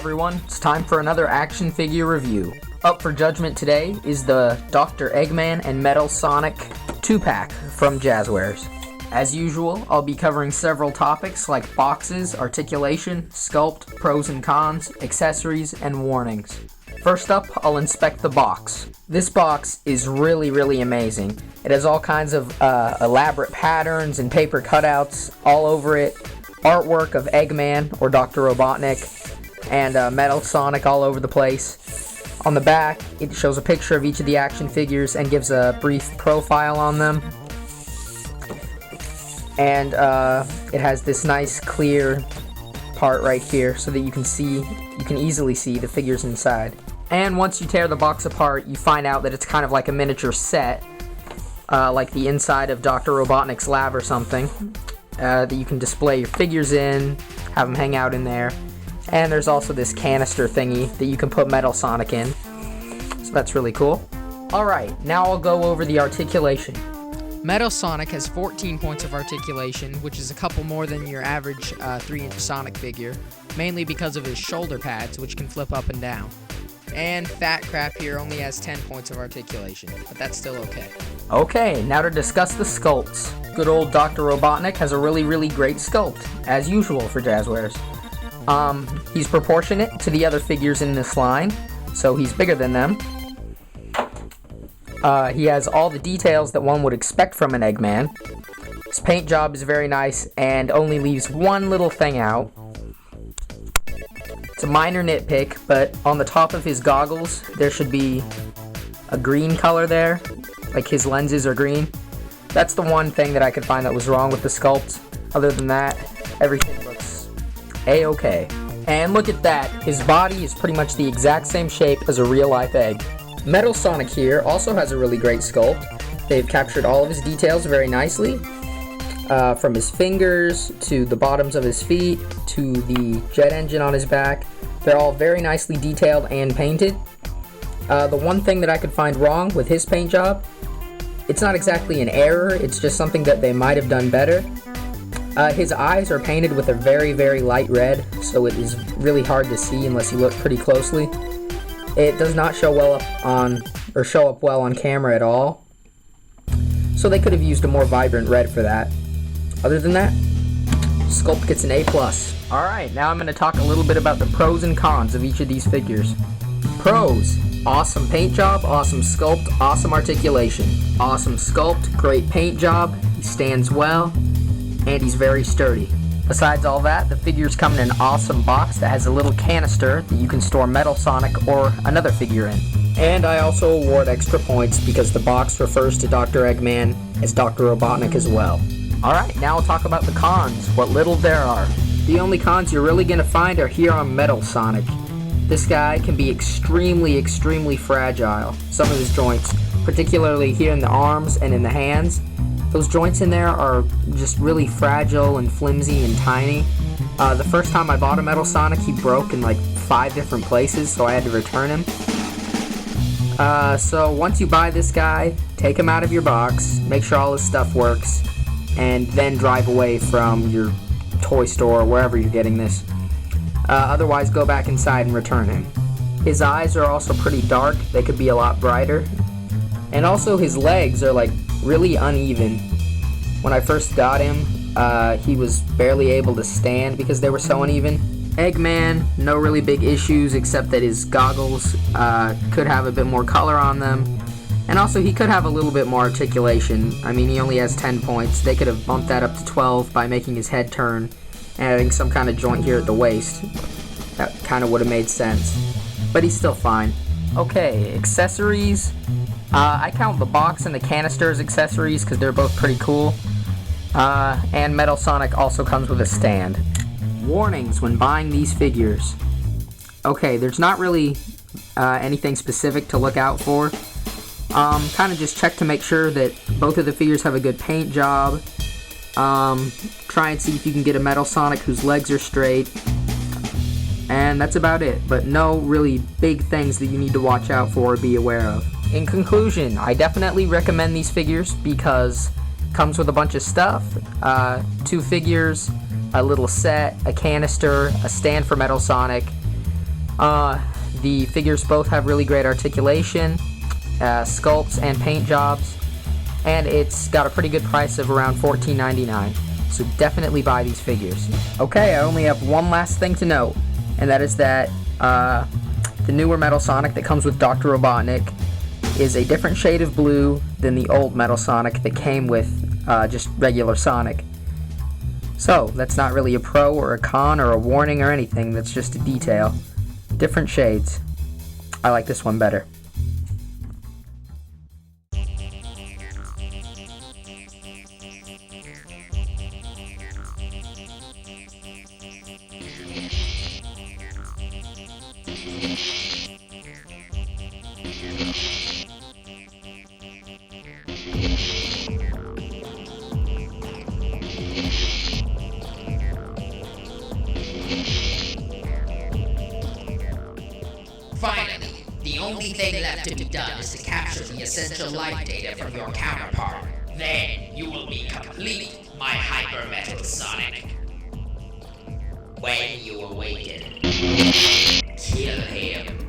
everyone, it's time for another action figure review. Up for judgment today is the Dr. Eggman and Metal Sonic 2-pack from Jazwares. As usual, I'll be covering several topics like boxes, articulation, sculpt, pros and cons, accessories, and warnings. First up, I'll inspect the box. This box is really amazing. It has all kinds of elaborate patterns and paper cutouts all over it, artwork of Eggman or Dr. Robotnik, and Metal Sonic all over the place. On the back, it shows a picture of each of the action figures and gives a brief profile on them. And it has this nice clear part right here so that you can easily see the figures inside. And once you tear the box apart, you find out that it's kind of like a miniature set, like the inside of Dr. Robotnik's lab or something, that you can display your figures in, have them hang out in there. And there's also this canister thingy that you can put Metal Sonic in, so that's really cool. Alright, now I'll go over the articulation. Metal Sonic has 14 points of articulation, which is a couple more than your average 3-inch Sonic figure, mainly because of his shoulder pads, which can flip up and down. And Fat Crap here only has 10 points of articulation, but that's still okay. Okay, now to discuss the sculpts. Good old Dr. Robotnik has a really great sculpt, as usual for Jazwares. He's proportionate to the other figures in this line, so he's bigger than them. He has all the details that one would expect from an Eggman. His paint job is very nice and only leaves one little thing out. It's a minor nitpick, but on the top of his goggles, there should be a green color there, like his lenses are green. That's the one thing that I could find that was wrong with the sculpt. Other than that, everything looks a-okay. And look at that, his body is pretty much the exact same shape as a real-life egg. Metal Sonic here also has a really great sculpt. They've captured all of his details very nicely. From his fingers, to the bottoms of his feet, to the jet engine on his back. They're all very nicely detailed and painted. The one thing that I could find wrong with his paint job, it's not exactly an error, it's just something that they might have done better. His eyes are painted with a very light red, so it is really hard to see unless you look pretty closely. It does not show up well on camera at all, so they could have used a more vibrant red for that. Other than that, sculpt gets an A+. Alright, now I'm going to talk a little bit about the pros and cons of each of these figures. Pros: awesome paint job, awesome sculpt, awesome articulation. Awesome sculpt, great paint job, he stands well, and he's very sturdy. Besides all that, the figures come in an awesome box that has a little canister that you can store Metal Sonic or another figure in. And I also award extra points because the box refers to Dr. Eggman as Dr. Robotnik as well. Alright, now I'll talk about the cons, what little there are. The only cons you're really going to find are here on Metal Sonic. This guy can be extremely fragile. Some of his joints, particularly here in the arms and in the hands, those joints in there are just really fragile and flimsy and tiny. The first time I bought a Metal Sonic, he broke in like 5 different places, so I had to return him. So once you buy this guy, take him out of your box, make sure all his stuff works, and then drive away from your toy store or wherever you're getting this. Otherwise, go back inside and return him. His eyes are also pretty dark, they could be a lot brighter. And also his legs are like really uneven. When I first got him, he was barely able to stand because they were so uneven. Eggman, no really big issues except that his goggles could have a bit more color on them. And also he could have a little bit more articulation. I mean, he only has 10 points. They could have bumped that up to 12 by making his head turn and adding some kind of joint here at the waist. That kind of would have made sense. But he's still fine. Okay, accessories. I count the box and the canister as accessories because they're both pretty cool. And Metal Sonic also comes with a stand. Warnings when buying these figures. Okay, there's not really anything specific to look out for. Kind of just check to make sure that both of the figures have a good paint job. Try and see if you can get a Metal Sonic whose legs are straight. And that's about it, but no really big things that you need to watch out for or be aware of. In conclusion, I definitely recommend these figures because it comes with a bunch of stuff. 2 figures, a little set, a canister, a stand for Metal Sonic, The figures both have really great articulation, sculpts, and paint jobs, and it's got a pretty good price of around $14.99. So definitely buy these figures. Okay, I only have one last thing to note, and that is that the newer Metal Sonic that comes with Dr. Robotnik is a different shade of blue than the old Metal Sonic that came with just regular Sonic. So, that's not really a pro or a con or a warning or anything, that's just a detail. Different shades. I like this one better. Finally, the only thing left to be done is to capture the essential life data from your counterpart. Then you will be complete, my Hyper Metal Sonic. When you awaken, kill him.